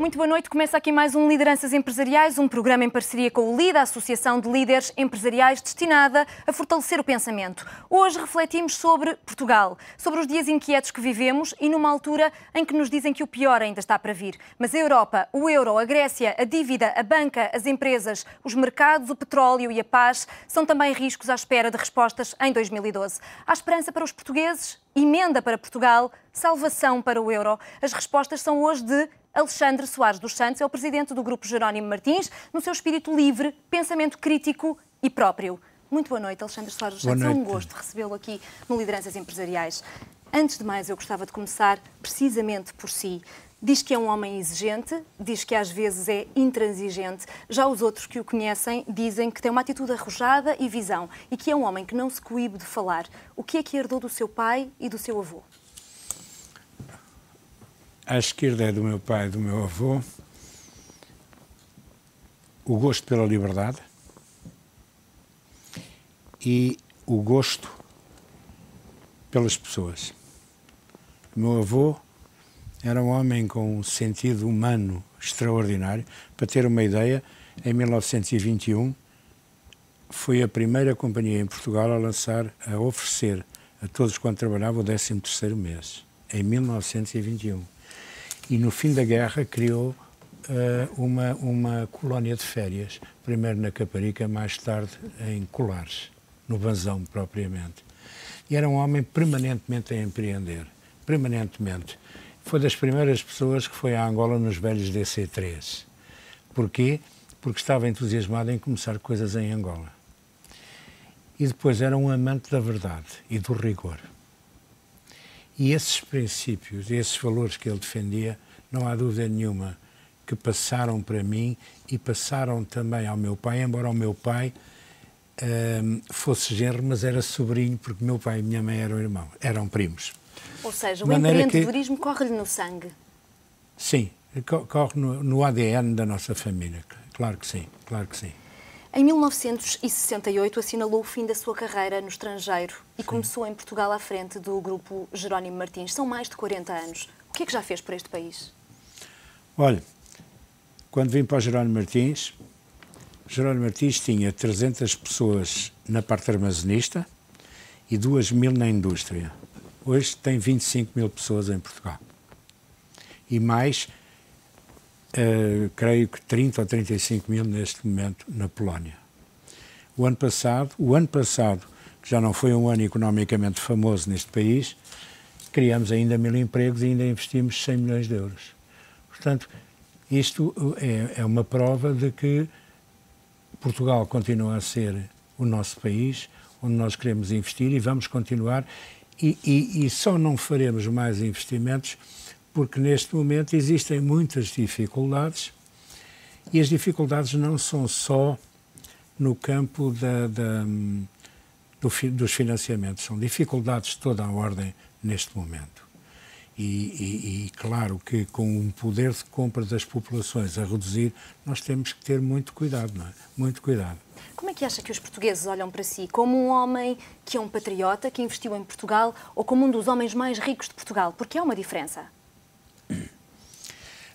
Muito boa noite. Começa aqui mais um Lideranças Empresariais, um programa em parceria com o LIDA, a Associação de Líderes Empresariais, destinada a fortalecer o pensamento. Hoje refletimos sobre Portugal, sobre os dias inquietos que vivemos e numa altura em que nos dizem que o pior ainda está para vir. Mas a Europa, o euro, a Grécia, a dívida, a banca, as empresas, os mercados, o petróleo e a paz são também riscos à espera de respostas em 2012. Há esperança para os portugueses? Emenda para Portugal? Salvação para o euro? As respostas são hoje de Alexandre Soares dos Santos, é o presidente do Grupo Jerónimo Martins, no seu espírito livre, pensamento crítico e próprio. Muito boa noite, Alexandre Soares dos Santos. É um gosto recebê-lo aqui no Lideranças Empresariais. Antes de mais, eu gostava de começar precisamente por si. Diz que é um homem exigente, diz que às vezes é intransigente. Já os outros que o conhecem dizem que tem uma atitude arrojada e visão e que é um homem que não se coíbe de falar. O que é que herdou do seu pai e do seu avô? À esquerda é do meu pai e do meu avô o gosto pela liberdade e o gosto pelas pessoas. O meu avô era um homem com um sentido humano extraordinário. Para ter uma ideia, em 1921 foi a primeira companhia em Portugal a oferecer a todos quanto trabalhavam o 13º mês, em 1921. E no fim da guerra criou uma colónia de férias, primeiro na Caparica, mais tarde em Colares, no Banzão propriamente. E era um homem permanentemente a empreender, permanentemente. Foi das primeiras pessoas que foi à Angola nos velhos DC-3. Porquê? Porque estava entusiasmado em começar coisas em Angola. E depois era um amante da verdade e do rigor. E esses princípios, esses valores que ele defendia, não há dúvida nenhuma que passaram para mim e passaram também ao meu pai, embora o meu pai fosse genro, mas era sobrinho, porque meu pai e minha mãe eram primos. Ou seja, o empreendedorismo corre-lhe no sangue. Sim, corre no ADN da nossa família, claro que sim, claro que sim. Em 1968 assinalou o fim da sua carreira no estrangeiro e começou em Portugal à frente do Grupo Jerónimo Martins. São mais de 40 anos. O que é que já fez por este país? Olha, quando vim para o Jerónimo Martins tinha 300 pessoas na parte armazenista e 2.000 na indústria. Hoje tem 25.000 pessoas em Portugal. E mais, creio que 30 ou 35.000 neste momento na Polónia. O ano passado, que já não foi um ano economicamente famoso neste país, criamos ainda 1.000 empregos e ainda investimos 100 milhões de euros. Portanto, isto é uma prova de que Portugal continua a ser o nosso país, onde nós queremos investir e vamos continuar. E só não faremos mais investimentos porque neste momento existem muitas dificuldades e as dificuldades não são só no campo dos financiamentos, são dificuldades de toda a ordem neste momento. E claro que com o poder de compra das populações a reduzir, nós temos que ter muito cuidado, não é? Muito cuidado. Como é que acha que os portugueses olham para si? Como um homem que é um patriota, que investiu em Portugal, ou como um dos homens mais ricos de Portugal? Porque há uma diferença.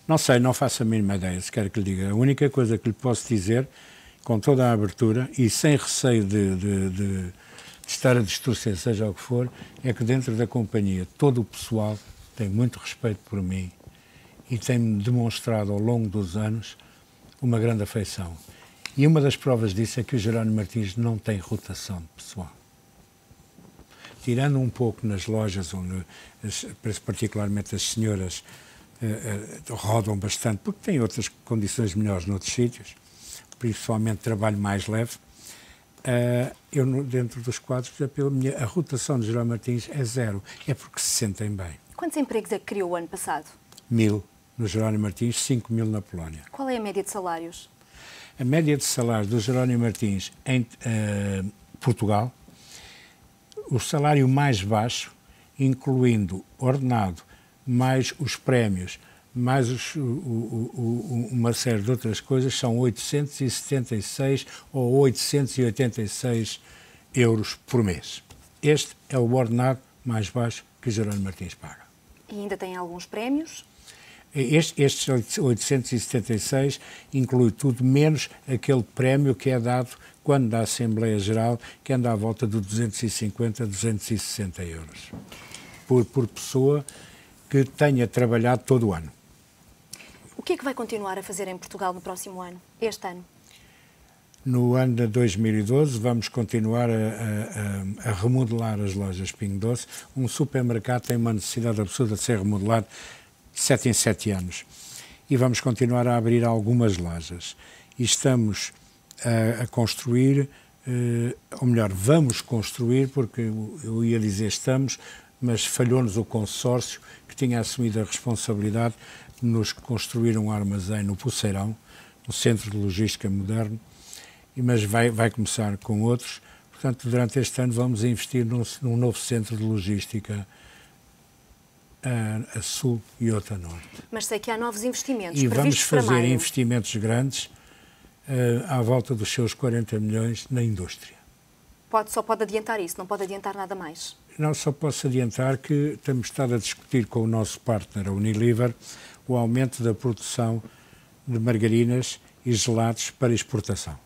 Não sei, não faço a mínima ideia, se quer que lhe diga. A única coisa que lhe posso dizer, com toda a abertura e sem receio de estar a distorcer, seja o que for, é que dentro da companhia todo o pessoal tem muito respeito por mim e tem-me demonstrado ao longo dos anos uma grande afeição. E uma das provas disso é que o Jerónimo Martins não tem rotação de pessoal. Tirando um pouco nas lojas, onde particularmente as senhoras rodam bastante, porque têm outras condições melhores noutros sítios, principalmente trabalho mais leve, eu dentro dos quadros, a rotação de Jerónimo Martins é zero, é porque se sentem bem. Quantos empregos é que criou o ano passado? 1.000 no Jerónimo Martins, 5.000 na Polónia. Qual é a média de salários? A média de salários do Jerónimo Martins em Portugal, o salário mais baixo, incluindo ordenado, mais os prémios, mais uma série de outras coisas, são 876 ou 886 euros por mês. Este é o ordenado mais baixo que o Jerónimo Martins paga. E ainda tem alguns prémios? Estes 876 inclui tudo menos aquele prémio que é dado quando da Assembleia Geral, que anda à volta de 250 a 260 euros por pessoa que tenha trabalhado todo o ano. O que é que vai continuar a fazer em Portugal no próximo ano, este ano? No ano de 2012 vamos continuar a remodelar as lojas Pingo Doce. Um supermercado tem uma necessidade absurda de ser remodelado de 7 em 7 anos. E vamos continuar a abrir algumas lojas. E estamos a construir, ou melhor, vamos construir, porque eu ia dizer estamos, mas falhou-nos o consórcio que tinha assumido a responsabilidade de nos construir um armazém no Poceirão, no Centro de Logística Moderno, mas vai começar com outros. Portanto, durante este ano vamos investir num novo centro de logística a sul e outro a norte. Mas sei que há novos investimentos e vamos para fazer maio. investimentos grandes à volta dos seus 40 milhões na indústria. Só pode adiantar isso, não pode adiantar nada mais? Não, só posso adiantar que temos estado a discutir com o nosso partner, a Unilever, o aumento da produção de margarinas e gelados para exportação,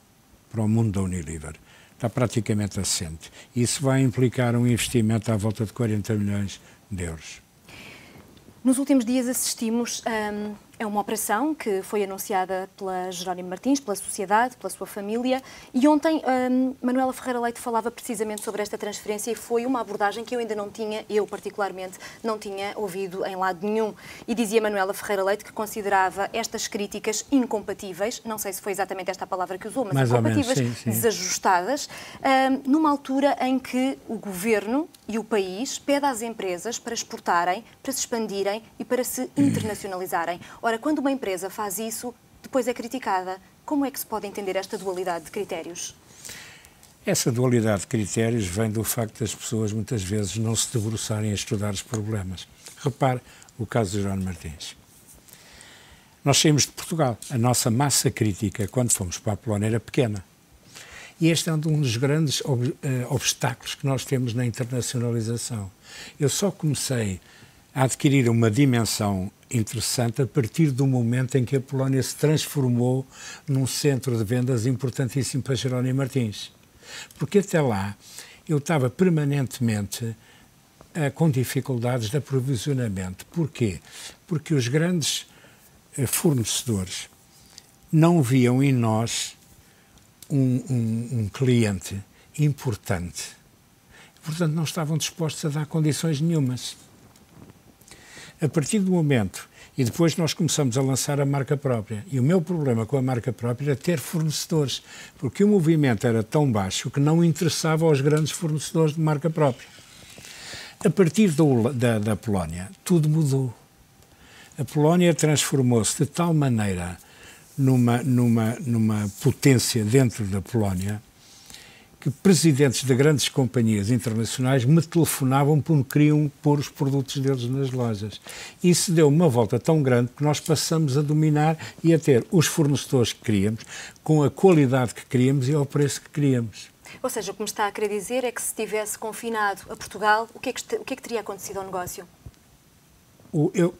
para o mundo da Unilever. Está praticamente assente. Isso vai implicar um investimento à volta de 40 milhões de euros. Nos últimos dias assistimos a uma operação que foi anunciada pela Jerónimo Martins, pela sociedade, pela sua família, e ontem Manuela Ferreira Leite falava precisamente sobre esta transferência e foi uma abordagem que eu ainda não tinha, eu particularmente, não tinha ouvido em lado nenhum. E dizia Manuela Ferreira Leite que considerava estas críticas incompatíveis, não sei se foi exatamente esta a palavra que usou, mas mais incompatíveis, ou menos, sim. Desajustadas, numa altura em que o Governo e o país pedem às empresas para exportarem, para se expandirem e para se internacionalizarem. Ora, quando uma empresa faz isso, depois é criticada. Como é que se pode entender esta dualidade de critérios? Essa dualidade de critérios vem do facto das pessoas muitas vezes não se debruçarem a estudar os problemas. Repare o caso de Jerónimo Martins. Nós saímos de Portugal. A nossa massa crítica, quando fomos para a Polónia, era pequena. E este é um dos grandes obstáculos que nós temos na internacionalização. Eu só comecei a adquirir uma dimensão interessante a partir do momento em que a Polónia se transformou num centro de vendas importantíssimo para Jerónimo Martins. Porque até lá eu estava permanentemente com dificuldades de aprovisionamento. Porquê? Porque os grandes fornecedores não viam em nós um cliente importante. Portanto, não estavam dispostos a dar condições nenhumas. A partir do momento, e depois nós começamos a lançar a marca própria, e o meu problema com a marca própria era ter fornecedores, porque o movimento era tão baixo que não interessava aos grandes fornecedores de marca própria. A partir da Polónia, tudo mudou. A Polónia transformou-se de tal maneira numa potência dentro da Polónia que presidentes de grandes companhias internacionais me telefonavam porque queriam pôr os produtos deles nas lojas. Isso deu uma volta tão grande que nós passamos a dominar e a ter os fornecedores que queríamos, com a qualidade que queríamos e ao preço que queríamos. Ou seja, o que me está a querer dizer é que se tivesse confinado a Portugal, o que é que teria acontecido ao negócio?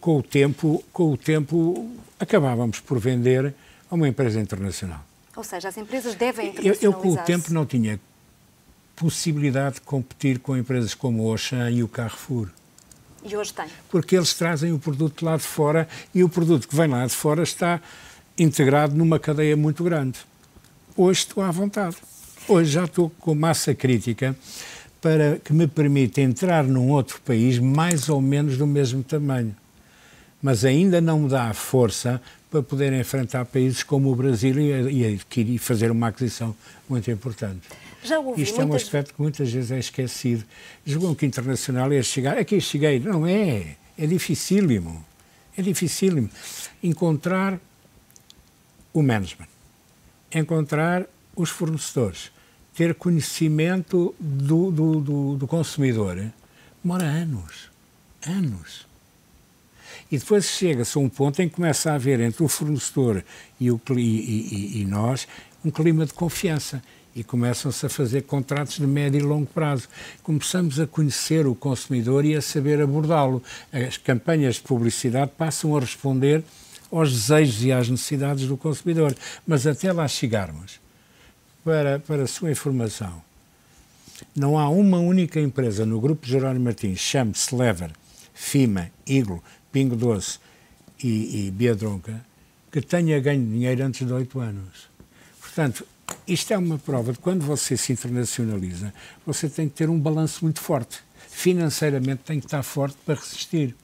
Com o tempo, acabávamos por vender a uma empresa internacional. Ou seja, as empresas devem internacionalizar-se. Eu, com o tempo, não tinha possibilidade de competir com empresas como o Auchan e o Carrefour. E hoje tem. Porque eles trazem o produto lá de fora e o produto que vem lá de fora está integrado numa cadeia muito grande. Hoje estou à vontade. Hoje já estou com massa crítica para que me permita entrar num outro país mais ou menos do mesmo tamanho. Mas ainda não me dá a força para poder enfrentar países como o Brasil e fazer uma aquisição muito importante. Já ouvi Isto é um aspecto que muitas vezes é esquecido. Julgam que internacional é chegar. Aqui cheguei. Não é. É dificílimo. É dificílimo. Encontrar o management. Encontrar os fornecedores. Ter conhecimento do consumidor. Demora anos. Anos. E depois chega-se a um ponto em que começa a haver entre o fornecedor e nós um clima de confiança. E começam-se a fazer contratos de médio e longo prazo. Começamos a conhecer o consumidor e a saber abordá-lo. As campanhas de publicidade passam a responder aos desejos e às necessidades do consumidor. Mas até lá chegarmos, para a sua informação, não há uma única empresa no Grupo Jerónimo Martins, chame-se Lever, Fima, Iglo, Pingo Doce e Biadronca, que tenha ganho dinheiro antes de 8 anos. Portanto, isto é uma prova de que quando você se internacionaliza, você tem que ter um balanço muito forte. Financeiramente tem que estar forte para resistir.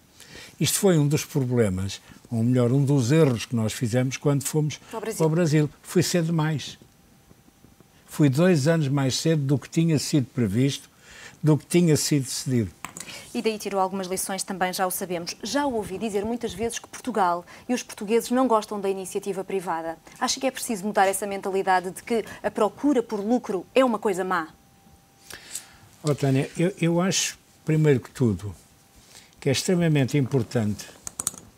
Isto foi um dos problemas, ou melhor, um dos erros que nós fizemos quando fomos para o Brasil. Foi cedo demais. Foi 2 anos mais cedo do que tinha sido previsto, do que tinha sido decidido. E daí tirou algumas lições também, já o sabemos. Já ouvi dizer muitas vezes que Portugal e os portugueses não gostam da iniciativa privada. Acha que é preciso mudar essa mentalidade de que a procura por lucro é uma coisa má? Oh, Tânia, eu acho, primeiro que tudo, que é extremamente importante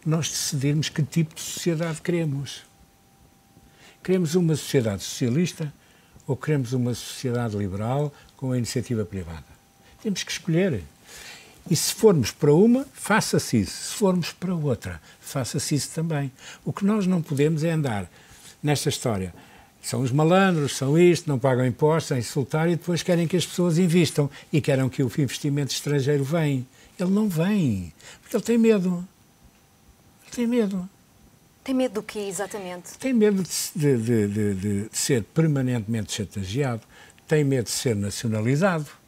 nós decidirmos que tipo de sociedade queremos. Queremos uma sociedade socialista ou queremos uma sociedade liberal com a iniciativa privada? Temos que escolher. E se formos para uma, faça-se isso. Se formos para outra, faça-se isso também. O que nós não podemos é andar nesta história. São os malandros, são isto, não pagam impostos, a insultar e depois querem que as pessoas investam e querem que o investimento estrangeiro venha. Ele não vem, porque ele tem medo. Ele tem medo. Tem medo do quê, exatamente? Tem medo de ser permanentemente chantageado, tem medo de ser nacionalizado.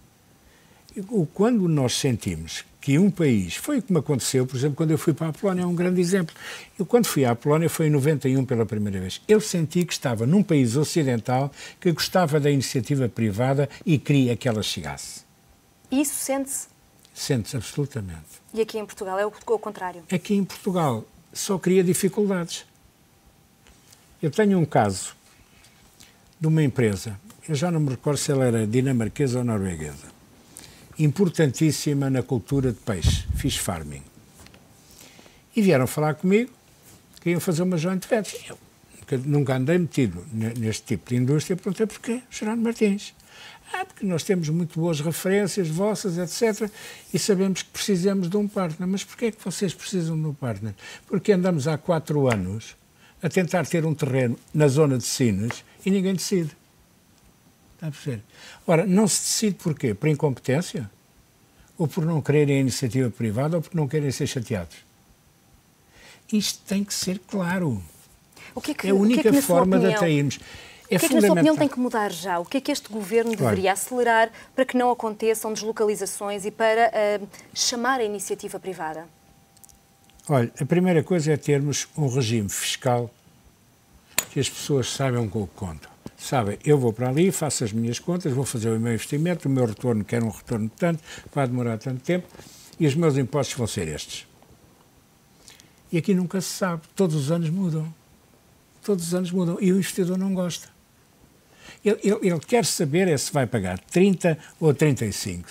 Quando nós sentimos que um país, foi o que me aconteceu, por exemplo, quando eu fui para a Polónia, é um grande exemplo. Eu, quando fui à Polónia, foi em 91 pela primeira vez. Eu senti que estava num país ocidental que gostava da iniciativa privada e queria que ela chegasse. E isso sente-se? Sente-se, absolutamente. E aqui em Portugal é o contrário? Aqui em Portugal só cria dificuldades. Eu tenho um caso de uma empresa, eu já não me recordo se ela era dinamarquesa ou norueguesa, importantíssima na cultura de peixe, fish farming. E vieram falar comigo que iam fazer uma joint venture. Eu nunca andei metido neste tipo de indústria, perguntei porquê, Jerónimo Martins. Porque nós temos muito boas referências vossas, etc. E sabemos que precisamos de um partner. Mas porquê é que vocês precisam de um partner? Porque andamos há 4 anos a tentar ter um terreno na zona de Sines e ninguém decide. Está a perceber? Ora, não se decide porquê? Por incompetência? Ou por não quererem a iniciativa privada ou por não querem ser chateados? Isto tem que ser claro. É a única forma de atrairmos. O que é que, na sua opinião, tem que mudar já? O que é que este governo deveria acelerar para que não aconteçam deslocalizações e para chamar a iniciativa privada? Olha, a primeira coisa é termos um regime fiscal que as pessoas saibam com o que contam. Sabem, eu vou para ali, faço as minhas contas, vou fazer o meu investimento, o meu retorno, quero um retorno de tanto, vai demorar tanto tempo e os meus impostos vão ser estes. E aqui nunca se sabe, todos os anos mudam. Todos os anos mudam e o investidor não gosta. Ele quer saber se vai pagar 30 ou 35.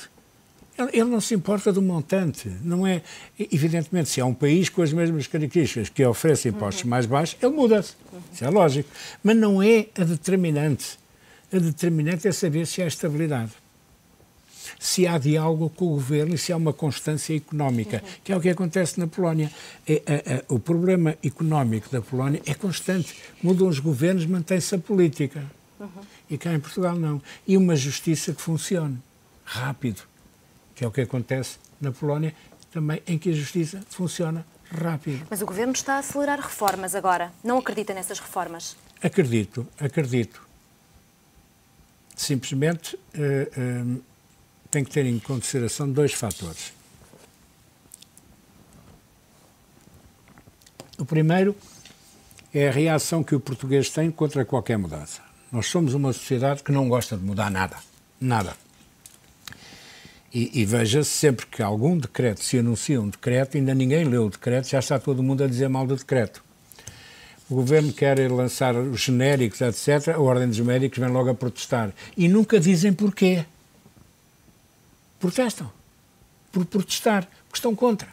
Ele não se importa do montante. Não é, evidentemente, se há um país com as mesmas características que oferece impostos mais baixos, ele muda-se. Isso é lógico. Mas não é a determinante. A determinante é saber se há estabilidade, se há diálogo com o governo e se há uma constância económica, que é o que acontece na Polónia. O problema económico da Polónia é constante. Mudam os governos, mantém-se a política. E cá em Portugal não. E uma justiça que funcione rápido, que é o que acontece na Polónia, também em que a justiça funciona rápido. Mas o governo está a acelerar reformas agora. Não acredita nessas reformas? Acredito. Simplesmente tem que ter em consideração 2 fatores. O primeiro é a reação que o português tem contra qualquer mudança. Nós somos uma sociedade que não gosta de mudar nada. Nada. E veja-se sempre que algum decreto, se anuncia um decreto, ainda ninguém leu o decreto, já está todo mundo a dizer mal do decreto. O governo quer lançar os genéricos, etc., a Ordem dos Médicos vem logo a protestar. E nunca dizem porquê. Protestam. Por protestar. Porque estão contra.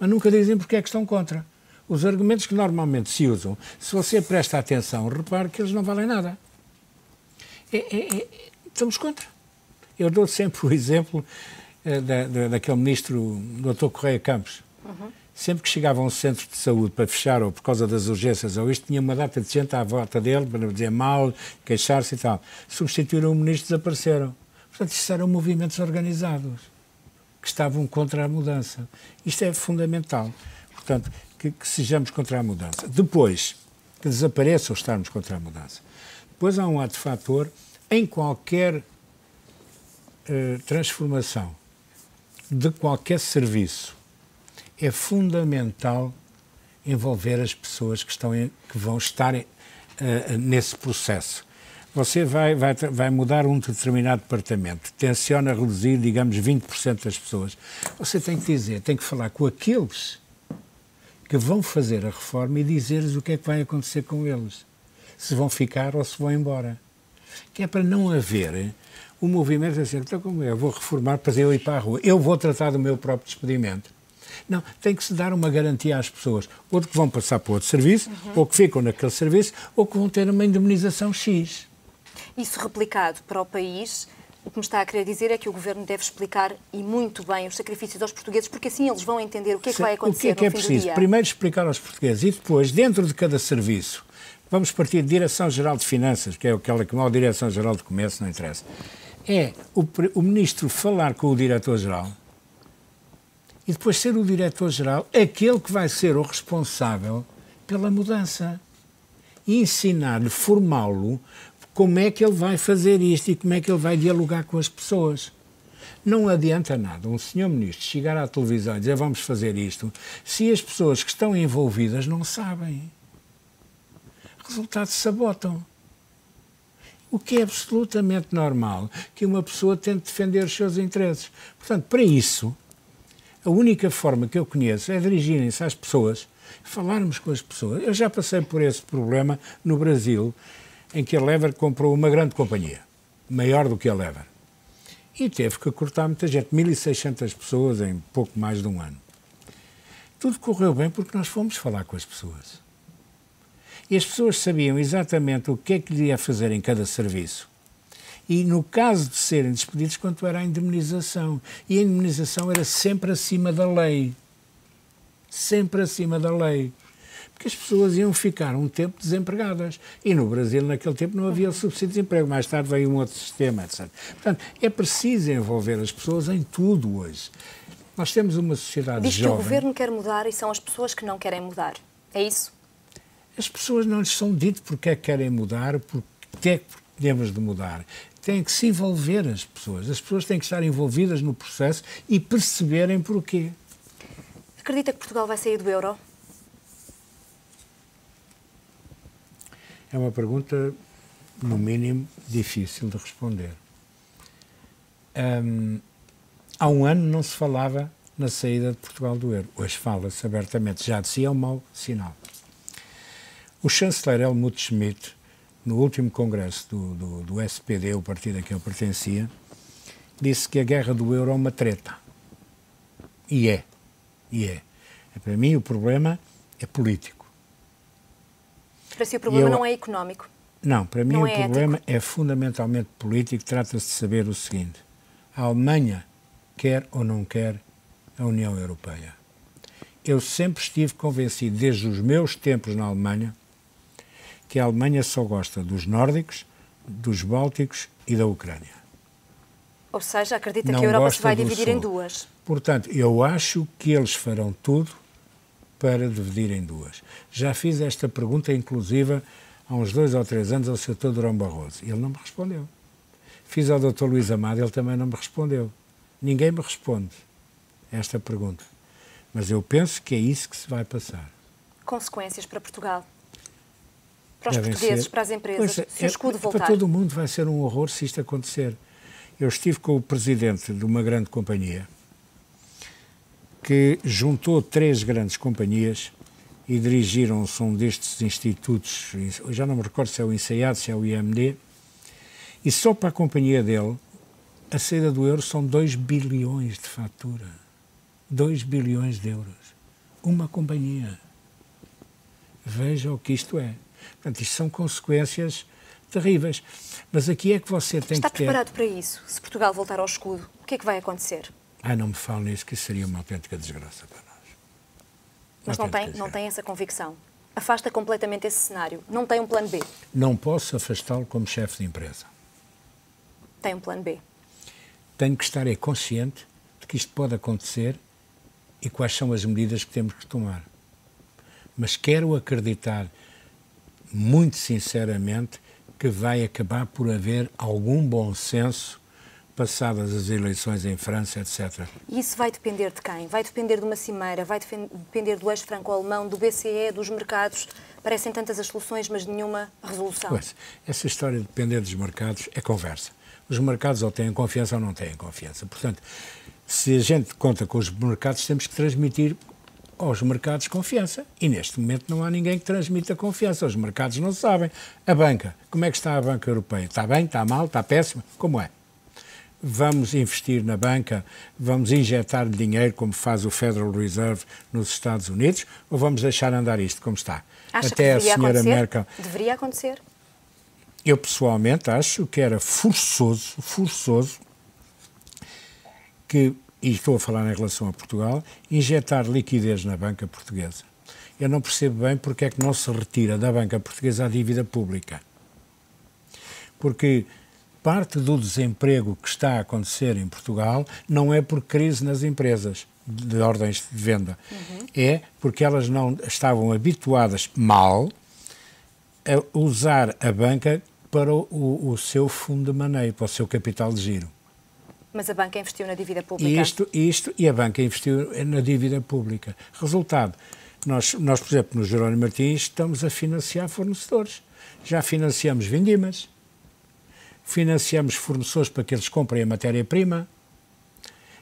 Mas nunca dizem porque é que estão contra. Os argumentos que normalmente se usam, se você presta atenção, repare que eles não valem nada. Estamos contra. Eu dou sempre o exemplo daquele ministro, Dr. Correia Campos. Sempre que chegava a um centro de saúde para fechar, ou por causa das urgências, ou isto, tinha uma data de gente à volta dele para dizer mal, queixar-se e tal. Substituíram o ministro, desapareceram. Portanto, isto eram movimentos organizados que estavam contra a mudança. Isto é fundamental. Portanto, que sejamos contra a mudança. Depois, que desapareça ou estarmos contra a mudança. Depois há um outro fator, em qualquer transformação de qualquer serviço, é fundamental envolver as pessoas que vão estar nesse processo. Você vai mudar um determinado departamento, tenciona reduzir, digamos, 20% das pessoas. Você tem que falar com aqueles que vão fazer a reforma e dizer-lhes o que é que vai acontecer com eles. Se vão ficar ou se vão embora. Que é para não haver o movimento a dizer, então como eu vou reformar para eu ir para a rua, eu vou tratar do meu próprio despedimento. Não, tem que se dar uma garantia às pessoas, ou de que vão passar para outro serviço, ou que ficam naquele serviço, ou que vão ter uma indemnização X. Isso replicado para o país, o que me está a querer dizer é que o Governo deve explicar, e muito bem, os sacrifícios aos portugueses, porque assim eles vão entender o que é que vai acontecer no fim do dia. O que é preciso? Primeiro explicar aos portugueses e depois, dentro de cada serviço, vamos partir de Direção-Geral de Finanças, que é aquela que não é a Direção-Geral de Comércio, não interessa. É o Ministro falar com o Diretor-Geral e depois ser o Diretor-Geral aquele que vai ser o responsável pela mudança. E ensinar-lhe, formá-lo, como é que ele vai fazer isto e como é que ele vai dialogar com as pessoas. Não adianta nada um senhor ministro chegar à televisão e dizer vamos fazer isto, se as pessoas que estão envolvidas não sabem. Resultados sabotam. O que é absolutamente normal que uma pessoa tente defender os seus interesses. Portanto, para isso, a única forma que eu conheço é dirigirem-se às pessoas, falarmos com as pessoas. Eu já passei por esse problema no Brasil, em que a Lever comprou uma grande companhia, maior do que a Lever. E teve que cortar muita gente, 1.600 pessoas em pouco mais de um ano. Tudo correu bem porque nós fomos falar com as pessoas. E as pessoas sabiam exatamente o que é que lhe ia fazer em cada serviço. E no caso de serem despedidos, quanto era a indemnização. E a indemnização era sempre acima da lei. Sempre acima da lei. Porque as pessoas iam ficar um tempo desempregadas. E no Brasil, naquele tempo, não havia o subsídio de desemprego. Mais tarde veio um outro sistema, etc. Portanto, é preciso envolver as pessoas em tudo hoje. Nós temos uma sociedade jovem... Diz que o Governo quer mudar e são as pessoas que não querem mudar. É isso? As pessoas não lhes são dito porque é que querem mudar, porque é que temos de mudar. Têm que se envolver as pessoas. As pessoas têm que estar envolvidas no processo e perceberem porquê. Acredita que Portugal vai sair do euro? É uma pergunta, no mínimo, difícil de responder. Há um ano não se falava na saída de Portugal do euro. Hoje fala-se abertamente. Já de si é um mau sinal. O chanceler Helmut Schmidt, no último congresso do SPD, o partido a que eu pertencia, disse que a guerra do euro é uma treta. E é. Para mim o problema é político. Para si o problema não é económico? Não, para mim o problema é fundamentalmente político. Trata-se de saber o seguinte: a Alemanha quer ou não quer a União Europeia. Eu sempre estive convencido, desde os meus tempos na Alemanha, que a Alemanha só gosta dos nórdicos, dos bálticos e da Ucrânia. Ou seja, acredita que a Europa se vai dividir em duas? Portanto, eu acho que eles farão tudo para dividir em duas. Já fiz esta pergunta, inclusive, há uns 2 ou 3 anos ao Sr. Durão Barroso. Ele não me respondeu. Fiz ao Dr. Luís Amado, ele também não me respondeu. Ninguém me responde a esta pergunta. Mas eu penso que é isso que se vai passar. Consequências para Portugal? Para os portugueses, para as empresas, se o escudo voltar? Para todo o mundo vai ser um horror se isto acontecer. Eu estive com o presidente de uma grande companhia que juntou 3 grandes companhias e dirigiram-se a um destes institutos, eu já não me recordo se é o INSEAD, se é o IMD, e só para a companhia dele, a saída do euro são 2 bilhões de fatura. 2 bilhões de euros. Uma companhia. Veja o que isto é. Portanto, isto são consequências terríveis. Mas aqui é que você tem Está que ter... preparado para isso? Se Portugal voltar ao escudo, o que é que vai acontecer? Não me fale nisso, que isso seria uma autêntica desgraça para nós. Mas não tem essa convicção? Afasta completamente esse cenário? Não tem um plano B? Não posso afastá-lo como chefe de empresa. Tem um plano B? Tenho que estar consciente de que isto pode acontecer e quais são as medidas que temos que tomar. Mas quero acreditar, muito sinceramente, que vai acabar por haver algum bom senso passadas as eleições em França, etc. E isso vai depender de quem? Vai depender de uma cimeira? Vai depender do eixo franco-alemão, do BCE, dos mercados? Parecem tantas as soluções, mas nenhuma resolução. Pois, essa história de depender dos mercados é conversa. Os mercados ou têm confiança ou não têm confiança. Portanto, se a gente conta com os mercados, temos que transmitir aos mercados confiança. E neste momento não há ninguém que transmita confiança. Os mercados não sabem. A banca, como é que está a banca europeia? Está bem? Está mal? Está péssima? Como é? Vamos investir na banca, vamos injetar dinheiro, como faz o Federal Reserve nos Estados Unidos, ou vamos deixar andar isto como está? Acha Até que deveria a senhora acontecer? Merkel... Deveria acontecer? Eu, pessoalmente, acho que era forçoso, que, e estou a falar em relação a Portugal, injetar liquidez na banca portuguesa. Eu não percebo bem porque é que não se retira da banca portuguesa a dívida pública. Porque parte do desemprego que está a acontecer em Portugal não é por crise nas empresas de ordens de venda. É porque elas não estavam habituadas mal a usar a banca para o seu fundo de maneio, para o seu capital de giro. Mas a banca investiu na dívida pública. E a banca investiu na dívida pública. Resultado, nós, por exemplo, no Jerónimo Martins, estamos a financiar fornecedores. Já financiamos vindimas, financiamos fornecedores para que eles comprem a matéria-prima.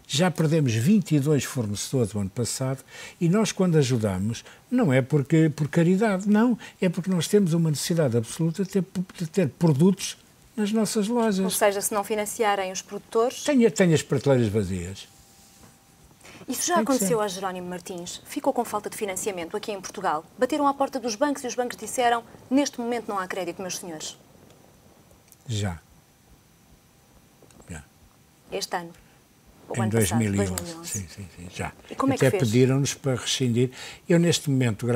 Já perdemos 22 fornecedores no ano passado e nós, quando ajudamos, não é por caridade, não. É porque nós temos uma necessidade absoluta de ter produtos nas nossas lojas. Ou seja, se não financiarem os produtores... Tenho as prateleiras vazias. Isso já aconteceu a Jerónimo Martins? Ficou com falta de financiamento aqui em Portugal? Bateram à porta dos bancos e os bancos disseram: neste momento não há crédito, meus senhores. Já. Este ano? Ou Em ano 2011. passado, 2011. Sim, já. E como é que Até fez? pediram-nos para rescindir. Eu, neste momento,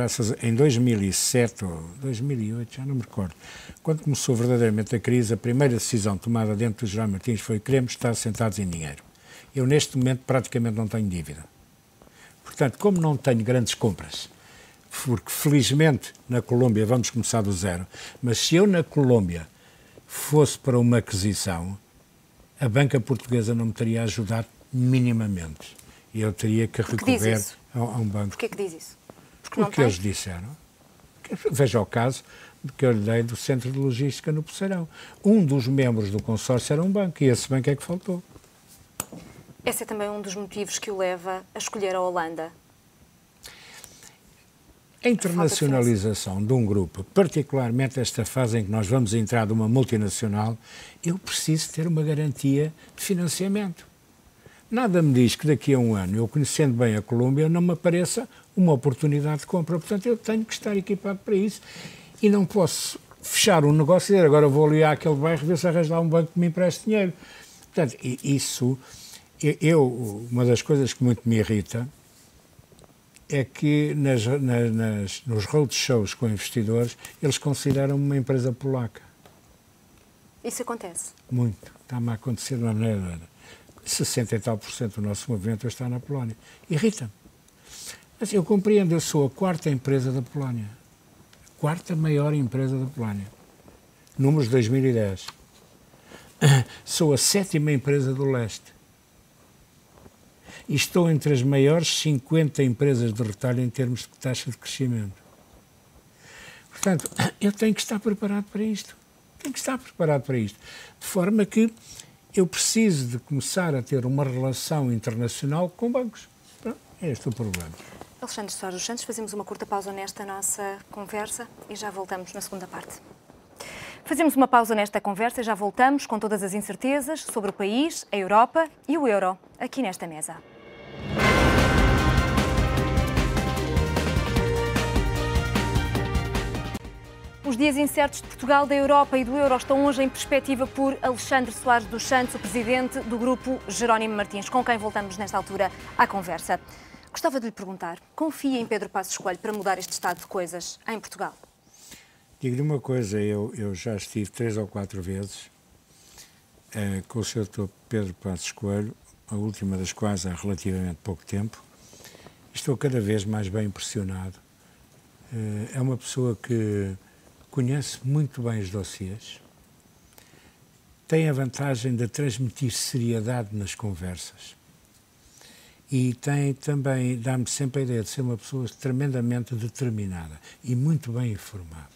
em 2007 ou 2008, já não me recordo, quando começou verdadeiramente a crise, a primeira decisão tomada dentro do Jerónimo Martins foi: queremos estar sentados em dinheiro. Eu, neste momento, praticamente não tenho dívida. Portanto, como não tenho grandes compras, porque, felizmente, na Colômbia vamos começar do zero, mas se eu, na Colômbia, fosse para uma aquisição, a banca portuguesa não me teria ajudado minimamente. E eu teria que recorrer a um banco. Porquê que diz isso? Porque eles disseram. Veja o caso que eu lhe dei do Centro de Logística no Poceirão. Um dos membros do consórcio era um banco, e esse banco é que faltou. Esse é também um dos motivos que o leva a escolher a Holanda. A internacionalização de um grupo, particularmente esta fase em que nós vamos entrar de uma multinacional, eu preciso ter uma garantia de financiamento. Nada me diz que daqui a um ano, eu conhecendo bem a Colômbia, não me apareça uma oportunidade de compra. Portanto, eu tenho que estar equipado para isso e não posso fechar um negócio e dizer: agora vou ali àquele bairro ver se arranjo lá um banco que me empreste dinheiro. Portanto, isso, uma das coisas que muito me irrita é que nos roadshows com investidores, eles consideram-me uma empresa polaca. Isso acontece? Muito. Está-me a acontecer de uma maneira... 60 e tal % do nosso movimento está na Polónia. Irrita-me. Mas eu compreendo, eu sou a quarta empresa da Polónia. A quarta maior empresa da Polónia. Números de 2010. Sou a 7ª empresa do leste. E estou entre as maiores 50 empresas de retalho em termos de taxa de crescimento. Portanto, eu tenho que estar preparado para isto. De forma que eu preciso de começar a ter uma relação internacional com bancos. É este o problema. Alexandre Soares dos Santos, fazemos uma curta pausa nesta nossa conversa e já voltamos na segunda parte. Fazemos uma pausa nesta conversa e já voltamos com todas as incertezas sobre o país, a Europa e o euro, aqui nesta mesa. Os dias incertos de Portugal, da Europa e do euro estão hoje em perspectiva por Alexandre Soares dos Santos, o presidente do grupo Jerónimo Martins, com quem voltamos nesta altura à conversa. Gostava de lhe perguntar, confia em Pedro Passos Coelho para mudar este estado de coisas em Portugal? Digo-lhe uma coisa, eu já estive 3 ou 4 vezes com o Sr. Dr. Pedro Passos Coelho, a última das quais há relativamente pouco tempo. Estou cada vez mais bem impressionado. É uma pessoa que conhece muito bem os dossiês, tem a vantagem de transmitir seriedade nas conversas e tem também, dá-me sempre a ideia de ser uma pessoa tremendamente determinada e muito bem informada.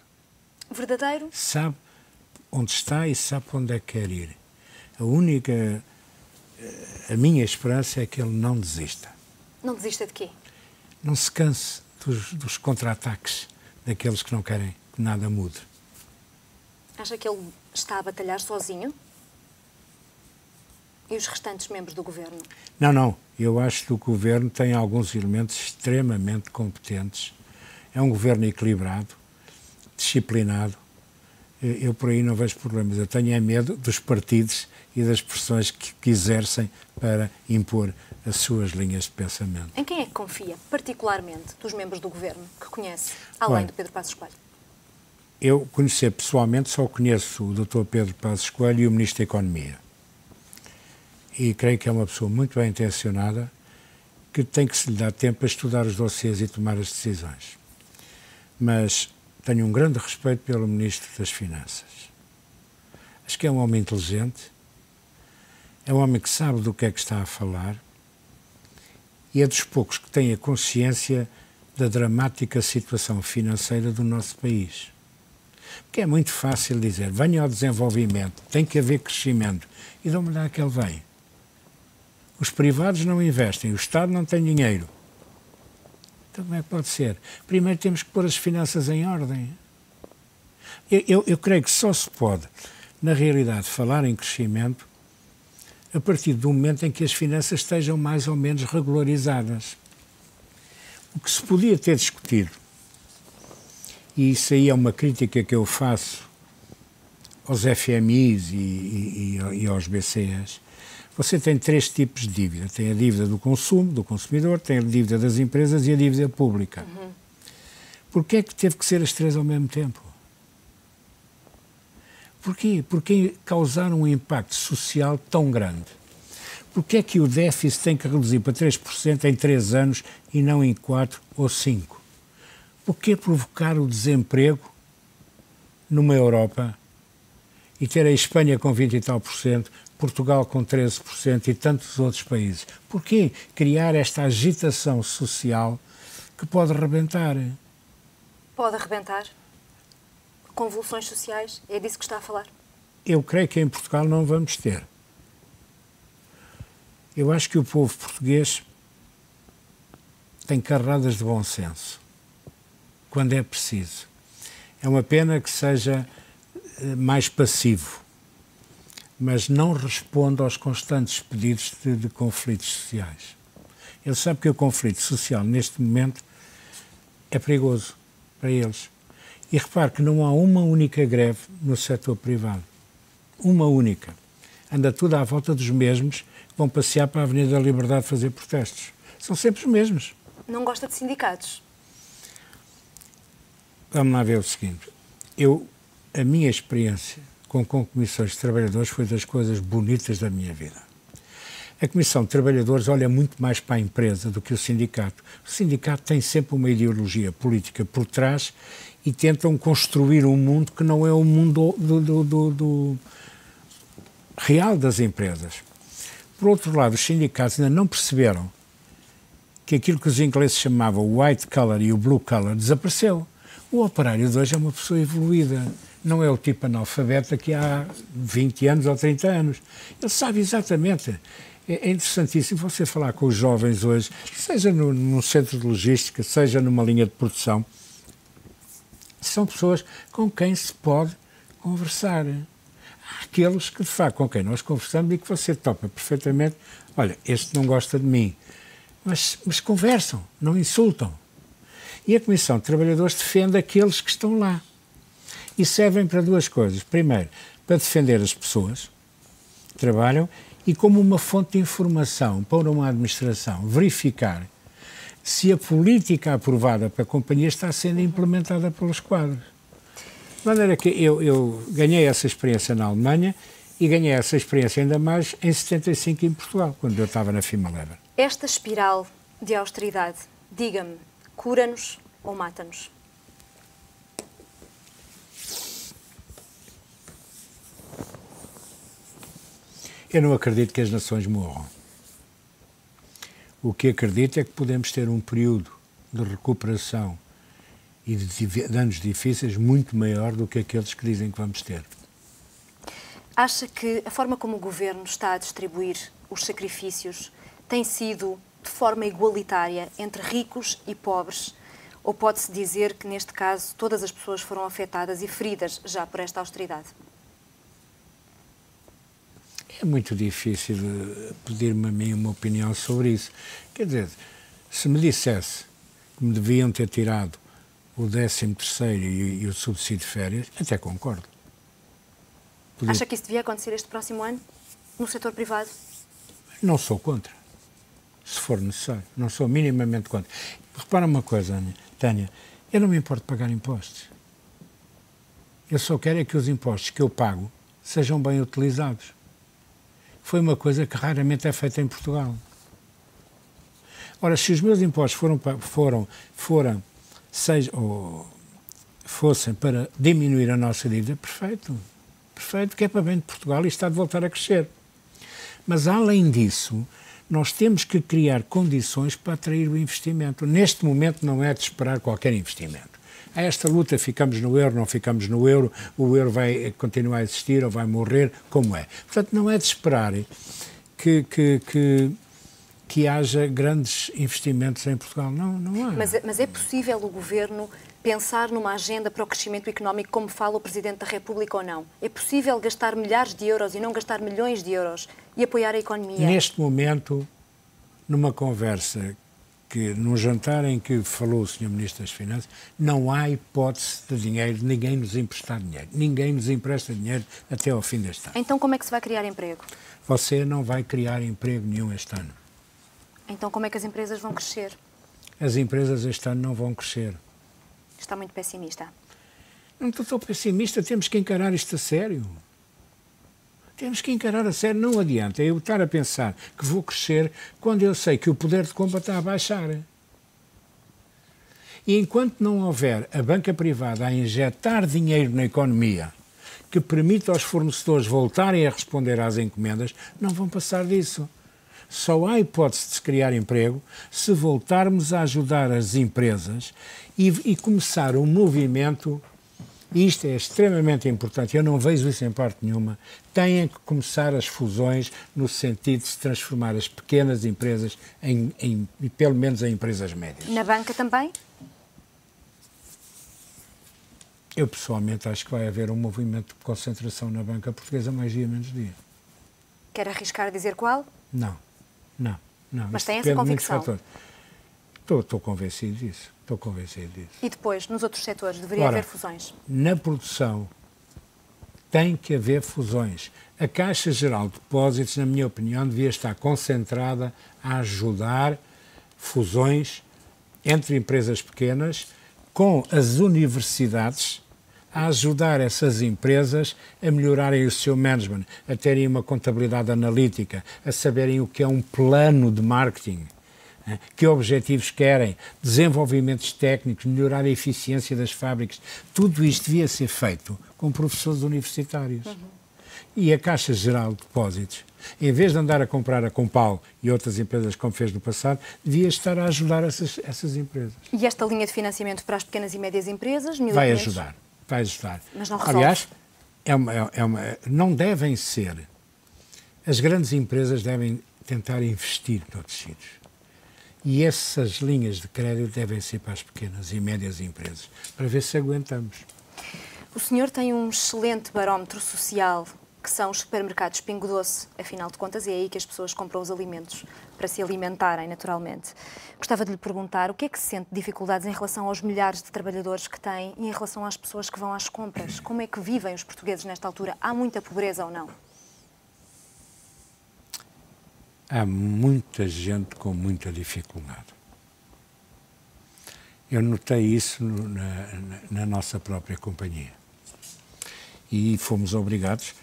Verdadeiro? Sabe onde está e sabe para onde é que quer ir. A minha esperança é que ele não desista. Não desista de quê? Não se canse dos contra-ataques daqueles que não querem que nada mude. Acha que ele está a batalhar sozinho? E os restantes membros do governo? Não. Eu acho que o governo tem alguns elementos extremamente competentes. É um governo equilibrado, disciplinado. Eu por aí não vejo problemas. Eu tenho medo dos partidos e das pressões que exercem para impor as suas linhas de pensamento. Em quem é que confia, particularmente, dos membros do governo que conhece, além de Pedro Passos Coelho? Eu conhecer pessoalmente só conheço o Dr. Pedro Passos Coelho e o Ministro da Economia. E creio que é uma pessoa muito bem intencionada, que tem que se lhe dar tempo para estudar os dossiês e tomar as decisões. Mas tenho um grande respeito pelo Ministro das Finanças. Acho que é um homem inteligente, é um homem que sabe do que é que está a falar e é dos poucos que tem a consciência da dramática situação financeira do nosso país. Porque é muito fácil dizer, venha ao desenvolvimento, tem que haver crescimento. E de onde é que ele vem? Os privados não investem, o Estado não tem dinheiro. Então como é que pode ser? Primeiro temos que pôr as finanças em ordem. Eu creio que só se pode, na realidade, falar em crescimento a partir do momento em que as finanças estejam mais ou menos regularizadas. O que se podia ter discutido, e isso aí é uma crítica que eu faço aos FMIs e aos BCEs, você tem 3 tipos de dívida. Tem a dívida do consumo, do consumidor, tem a dívida das empresas e a dívida pública. Porquê é que teve que ser as 3 ao mesmo tempo? Porquê? Porque causaram um impacto social tão grande. Porquê é que o déficit tem que reduzir para 3% em 3 anos e não em 4 ou 5? Porquê provocar o desemprego numa Europa e ter a Espanha com 20 e tal %, Portugal com 13% e tantos outros países? Porquê criar esta agitação social que pode arrebentar? Pode arrebentar? Convulsões sociais? É disso que está a falar? Eu creio que em Portugal não vamos ter. Eu acho que o povo português tem carradas de bom senso, quando é preciso. É uma pena que seja mais passivo, mas não responde aos constantes pedidos de conflitos sociais. Ele sabe que o conflito social, neste momento, é perigoso para eles. E repare que não há uma única greve no setor privado. Uma única. Anda tudo à volta dos mesmos que vão passear para a Avenida da Liberdade fazer protestos. São sempre os mesmos. Não gosta de sindicatos? Vamos lá ver o seguinte. A minha experiência com comissões de trabalhadores foi das coisas bonitas da minha vida. A Comissão de Trabalhadores olha muito mais para a empresa do que o sindicato. O sindicato tem sempre uma ideologia política por trás e tentam construir um mundo que não é o mundo do real das empresas. Por outro lado, os sindicatos ainda não perceberam que aquilo que os ingleses chamavam o white collar e o blue collar desapareceu. O operário de hoje é uma pessoa evoluída, não é o tipo analfabeta que há 20 anos ou 30 anos. Ele sabe exatamente. É interessantíssimo você falar com os jovens hoje, seja num centro de logística, seja numa linha de produção. São pessoas com quem se pode conversar. Há aqueles que, de facto, com quem nós conversamos e que você topa perfeitamente. Olha, este não gosta de mim. Mas conversam, não insultam. E a Comissão de Trabalhadores defende aqueles que estão lá. e servem para duas coisas. Primeiro, para defender as pessoas que trabalham e como uma fonte de informação para uma administração verificar se a política aprovada para a companhia está sendo implementada pelos quadros. De maneira que eu ganhei essa experiência na Alemanha e ganhei essa experiência ainda mais em 75 em Portugal, quando eu estava na Firma-Leber. Esta espiral de austeridade, diga-me, cura-nos ou mata-nos? Eu não acredito que as nações morram. O que acredito é que podemos ter um período de recuperação e de anos difíceis muito maior do que aqueles que dizem que vamos ter. Acha que a forma como o Governo está a distribuir os sacrifícios tem sido de forma igualitária entre ricos e pobres? Ou pode-se dizer que, neste caso, todas as pessoas foram afetadas e feridas já por esta austeridade? É muito difícil pedir-me a mim uma opinião sobre isso. Quer dizer, se me dissesse que me deviam ter tirado o 13º e o subsídio de férias, até concordo. Acha que isso devia acontecer este próximo ano, no setor privado? Não sou contra, se for necessário. Não sou minimamente contra. Repara uma coisa, Tânia, eu não me importo de pagar impostos. Eu só quero é que os impostos que eu pago sejam bem utilizados. Foi uma coisa que raramente é feita em Portugal. Ora, se os meus impostos fossem para diminuir a nossa dívida, perfeito. Perfeito, que é para bem de Portugal e está de voltar a crescer. Mas, além disso, nós temos que criar condições para atrair o investimento. Neste momento não é de esperar qualquer investimento. Há esta luta, ficamos no euro, não ficamos no euro, o euro vai continuar a existir ou vai morrer, como é. Portanto, não é de esperar que haja grandes investimentos em Portugal. Não há. Mas é possível o Governo pensar numa agenda para o crescimento económico, como fala o Presidente da República, ou não? É possível gastar milhares de euros e não gastar milhões de euros e apoiar a economia? Neste momento, numa conversa, num jantar em que falou o Sr. Ministro das Finanças, não há hipótese de dinheiro, ninguém nos emprestar dinheiro. Ninguém nos empresta dinheiro até ao fim deste ano. Então como é que se vai criar emprego? Você não vai criar emprego nenhum este ano. Então como é que as empresas vão crescer? As empresas este ano não vão crescer. Está muito pessimista. Não estou pessimista, temos que encarar isto a sério. Temos que encarar a sério, não adianta eu estar a pensar que vou crescer quando eu sei que o poder de compra está a baixar. E enquanto não houver a banca privada a injetar dinheiro na economia que permita aos fornecedores voltarem a responder às encomendas, não vão passar disso. Só há hipótese de se criar emprego se voltarmos a ajudar as empresas e começar um movimento. E isto é extremamente importante, eu não vejo isso em parte nenhuma, têm que começar as fusões no sentido de se transformar as pequenas empresas pelo menos em empresas médias. Na banca também? Eu pessoalmente acho que vai haver um movimento de concentração na banca portuguesa mais dia menos dia. Quer arriscar a dizer qual? Não. Mas isso tem essa convicção? Estou convencido disso. E depois, nos outros setores, deveria haver fusões? Na produção tem que haver fusões. A Caixa Geral de Depósitos, na minha opinião, devia estar concentrada a ajudar fusões entre empresas pequenas com as universidades a ajudar essas empresas a melhorarem o seu management, a terem uma contabilidade analítica, a saberem o que é um plano de marketing, que objetivos querem, desenvolvimentos técnicos, melhorar a eficiência das fábricas. Tudo isto devia ser feito com professores universitários. E a Caixa Geral de Depósitos, em vez de andar a comprar a Compal e outras empresas como fez no passado, devia estar a ajudar essas empresas. E esta linha de financiamento para as pequenas e médias empresas? Vai ajudar. Mas não resolve. Aliás, não devem ser. As grandes empresas devem tentar investir noutros sítios. E essas linhas de crédito devem ser para as pequenas e médias empresas, para ver se aguentamos. O senhor tem um excelente barómetro social que são os supermercados Pingo Doce, afinal de contas, é aí que as pessoas compram os alimentos para se alimentarem naturalmente. Gostava de lhe perguntar o que é que se sente dificuldades em relação aos milhares de trabalhadores que têm e em relação às pessoas que vão às compras. Como é que vivem os portugueses nesta altura? Há muita pobreza ou não? Há muita gente com muita dificuldade. Eu notei isso na nossa própria companhia. E fomos obrigados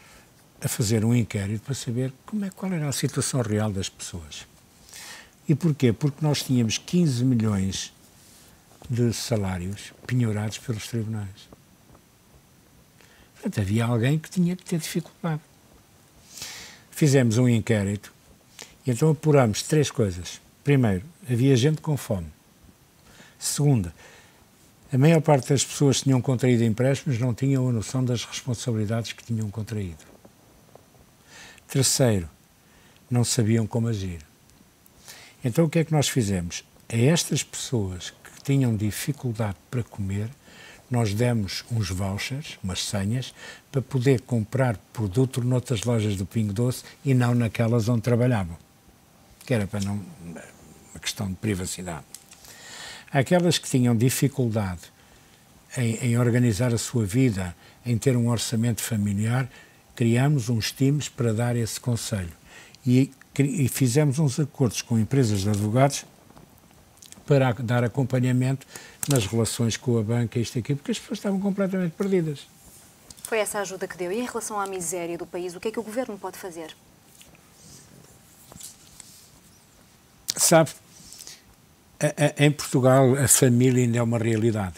a fazer um inquérito para saber qual era a situação real das pessoas. E porquê? Porque nós tínhamos 15 milhões de salários penhorados pelos tribunais. Portanto, havia alguém que tinha que ter dificuldade. Fizemos um inquérito e então apuramos 3 coisas. Primeiro, havia gente com fome. Segunda, a maior parte das pessoas que tinham contraído empréstimos não tinham a noção das responsabilidades que tinham contraído. Terceiro, não sabiam como agir. Então o que é que nós fizemos? A estas pessoas que tinham dificuldade para comer, nós demos uns vouchers, umas senhas, para poder comprar produto noutras lojas do Pingo Doce e não naquelas onde trabalhavam. Que era para não... uma questão de privacidade. Aquelas que tinham dificuldade em organizar a sua vida, em ter um orçamento familiar, criámos uns times para dar esse conselho e fizemos uns acordos com empresas de advogados para dar acompanhamento nas relações com a banca, isto aqui, porque as pessoas estavam completamente perdidas. Foi essa a ajuda que deu. E em relação à miséria do país, o que é que o Governo pode fazer? Sabe, em Portugal a família ainda é uma realidade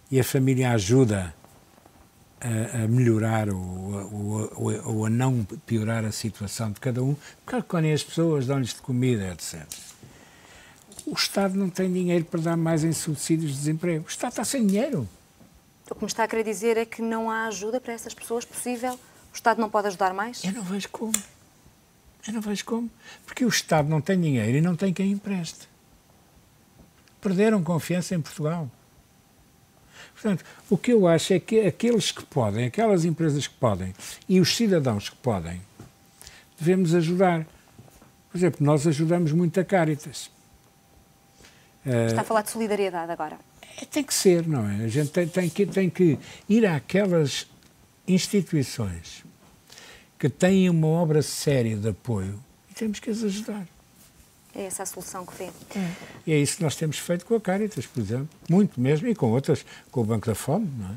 e a família ajuda a melhorar ou a não piorar a situação de cada um, porque acolhem as pessoas, dão-lhes de comida, etc. O Estado não tem dinheiro para dar mais em subsídios de desemprego. O Estado está sem dinheiro. O que me está a querer dizer é que não há ajuda para essas pessoas possível? O Estado não pode ajudar mais? Eu não vejo como. Eu não vejo como. Porque o Estado não tem dinheiro e não tem quem empreste. Perderam confiança em Portugal. Portanto, o que eu acho é que aqueles que podem, aquelas empresas que podem e os cidadãos que podem, devemos ajudar. Por exemplo, nós ajudamos muito a Cáritas. Está a falar de solidariedade agora. Tem que ser, não é? A gente tem que ir àquelas instituições que têm uma obra séria de apoio e temos que as ajudar. É essa a solução que vê. E é isso que nós temos feito com a Cáritas, por exemplo. Muito mesmo, e com outras, com o Banco da Fome, não é?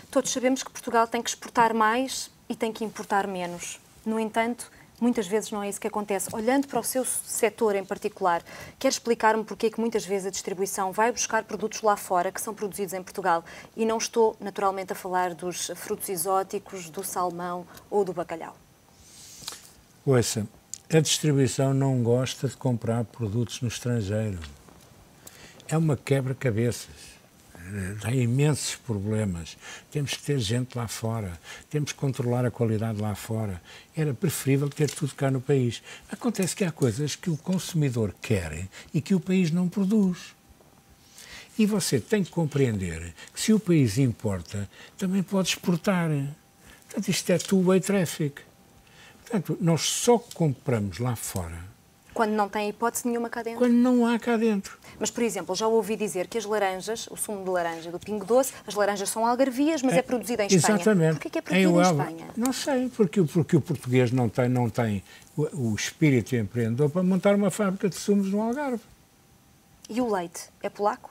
Todos sabemos que Portugal tem que exportar mais e tem que importar menos. No entanto, muitas vezes não é isso que acontece. Olhando para o seu setor em particular, quer explicar-me porque é que muitas vezes a distribuição vai buscar produtos lá fora que são produzidos em Portugal? E não estou, naturalmente, a falar dos frutos exóticos, do salmão ou do bacalhau. Ouça, a distribuição não gosta de comprar produtos no estrangeiro. É uma quebra-cabeças. Dá imensos problemas. Temos que ter gente lá fora. Temos que controlar a qualidade lá fora. Era preferível ter tudo cá no país. Acontece que há coisas que o consumidor quer e que o país não produz. E você tem que compreender que se o país importa, também pode exportar. Portanto, isto é two-way traffic. Portanto, nós só compramos lá fora. Quando não tem hipótese nenhuma cá dentro? Quando não há cá dentro. Mas, por exemplo, já ouvi dizer que as laranjas, o sumo de laranja do Pingo Doce, as laranjas são algarvias, mas é produzido em Espanha. Exatamente. Porquê que é produzido em Espanha? Não sei, porque o português não tem o espírito empreendedor para montar uma fábrica de sumos no Algarve. E o leite? É polaco?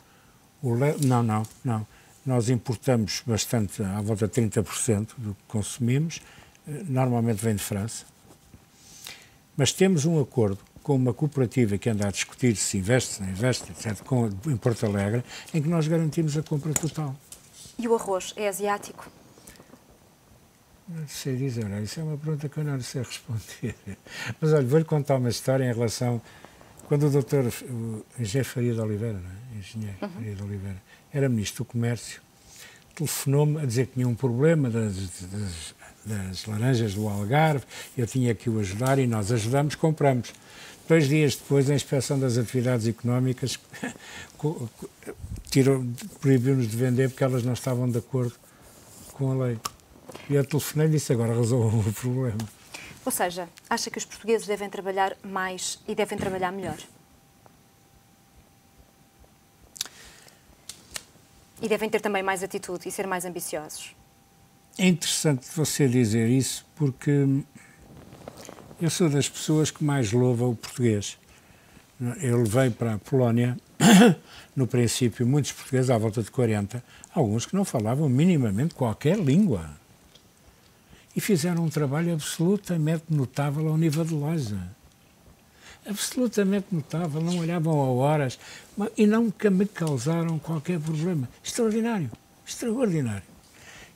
Não. Nós importamos bastante, à volta de 30% do que consumimos, normalmente vem de França. Mas temos um acordo com uma cooperativa que anda a discutir se investe, etc., em Porto Alegre, em que nós garantimos a compra total. E o arroz é asiático? Não sei dizer, isso é uma pergunta que eu não sei responder. Mas olha, vou-lhe contar uma história em relação... Quando o doutor Engenheiro Faria de Oliveira, não é? Engenheiro Faria de Oliveira, era Ministro do Comércio, telefonou-me a dizer que tinha um problema das laranjas do Algarve, eu tinha que o ajudar e nós ajudamos, compramos. 2 dias depois, a Inspeção das Atividades Económicas proibiu-nos de vender porque elas não estavam de acordo com a lei. E eu telefonei e disse, agora resolvam o problema. Ou seja, acha que os portugueses devem trabalhar mais e devem trabalhar melhor? E devem ter também mais atitude e ser mais ambiciosos? É interessante você dizer isso porque eu sou das pessoas que mais louva o português. Eu levei para a Polónia, no princípio, muitos portugueses, à volta de 40, alguns que não falavam minimamente qualquer língua. E fizeram um trabalho absolutamente notável ao nível de loja. Absolutamente notável, não olhavam a horas e nunca me causaram qualquer problema. Extraordinário, extraordinário.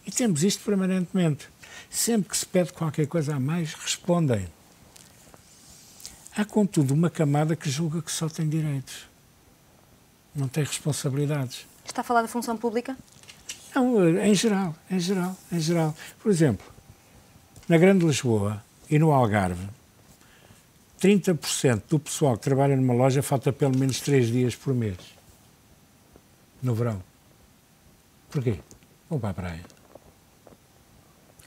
E temos isto permanentemente. Sempre que se pede qualquer coisa a mais, respondem. Há, contudo, uma camada que julga que só tem direitos. Não tem responsabilidades. Está a falar da função pública? Não, em geral, em geral, em geral. Por exemplo, na Grande Lisboa e no Algarve, 30% do pessoal que trabalha numa loja falta pelo menos 3 dias por mês. No verão. Porquê? Vão para a praia.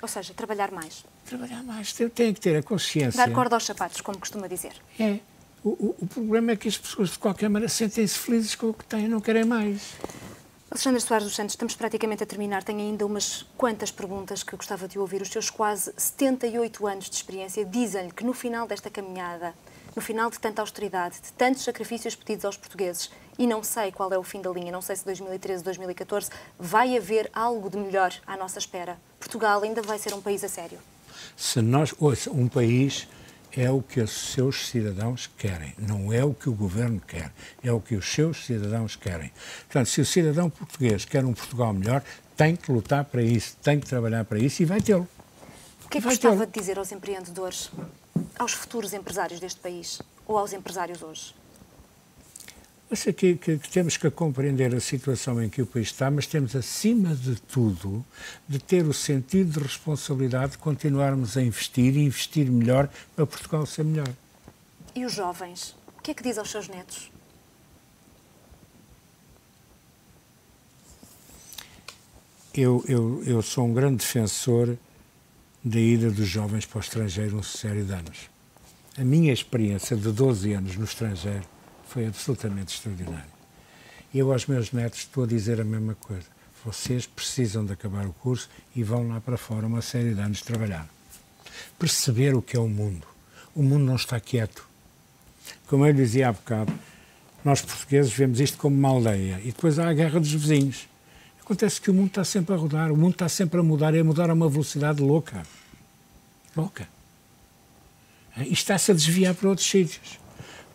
Ou seja, trabalhar mais. Trabalhar mais. Tem que ter a consciência. Dar corda aos sapatos, como costuma dizer. É. O problema é que as pessoas, de qualquer maneira, sentem-se felizes com o que têm e não querem mais. Alexandre Soares dos Santos, estamos praticamente a terminar. Tenho ainda umas quantas perguntas que gostava de ouvir. Os seus quase 78 anos de experiência dizem-lhe que no final desta caminhada, no final de tanta austeridade, de tantos sacrifícios pedidos aos portugueses, e não sei qual é o fim da linha, não sei se 2013, 2014, vai haver algo de melhor à nossa espera. Portugal ainda vai ser um país a sério. Se nós, ouça, um país é o que os seus cidadãos querem, não é o que o governo quer, é o que os seus cidadãos querem. Portanto, se o cidadão português quer um Portugal melhor, tem que lutar para isso, tem que trabalhar para isso e vai tê-lo. O que é que gostava de dizer aos empreendedores, aos futuros empresários deste país, ou aos empresários hoje? Eu sei que temos que compreender a situação em que o país está, mas temos, acima de tudo, de ter o sentido de responsabilidade de continuarmos a investir e investir melhor para Portugal ser melhor. E os jovens? O que é que diz aos seus netos? Eu sou um grande defensor da ida dos jovens para o estrangeiro uma série de anos. A minha experiência de 12 anos no estrangeiro foi absolutamente extraordinário. E eu aos meus netos estou a dizer a mesma coisa. Vocês precisam de acabar o curso e vão lá para fora uma série de anos trabalhar. Perceber o que é o mundo. O mundo não está quieto. Como eu dizia há bocado, nós portugueses vemos isto como uma aldeia e depois há a guerra dos vizinhos. Acontece que o mundo está sempre a rodar, o mundo está sempre a mudar e a mudar a uma velocidade louca. Louca. E está-se a desviar para outros sítios.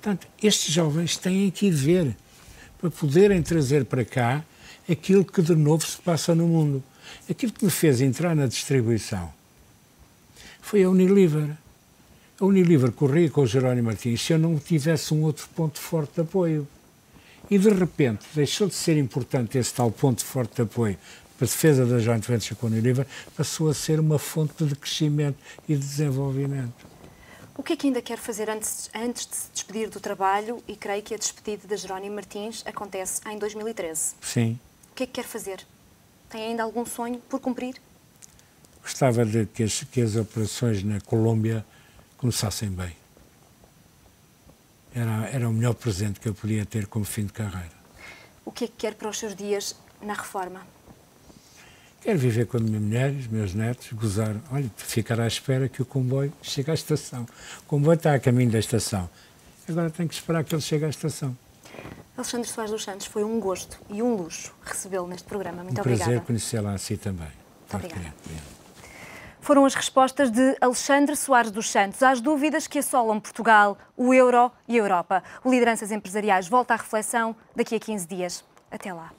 Portanto, estes jovens têm que ir ver para poderem trazer para cá aquilo que de novo se passa no mundo. Aquilo que me fez entrar na distribuição foi a Unilever. A Unilever corria com o Jerónimo Martins se eu não tivesse um outro ponto forte de apoio. E de repente deixou de ser importante esse tal ponto forte de apoio para a defesa da joint venture com a Unilever, passou a ser uma fonte de crescimento e de desenvolvimento. O que é que ainda quer fazer antes de se despedir do trabalho? E creio que a despedida de Jerónimo Martins acontece em 2013. Sim. O que é que quer fazer? Tem ainda algum sonho por cumprir? Gostava de que as operações na Colômbia começassem bem. Era o melhor presente que eu podia ter como fim de carreira. O que é que quer para os seus dias na reforma? Quero viver com a minha mulher, os meus netos, gozar. Olha, ficar à espera que o comboio chegue à estação. O comboio está a caminho da estação. Agora tenho que esperar que ele chegue à estação. Alexandre Soares dos Santos, foi um gosto e um luxo recebê-lo neste programa. Muito obrigada. Prazer conhecê-la assim também. Muito obrigada. Foram as respostas de Alexandre Soares dos Santos às dúvidas que assolam Portugal, o euro e a Europa. O Lideranças Empresariais volta à reflexão daqui a 15 dias. Até lá.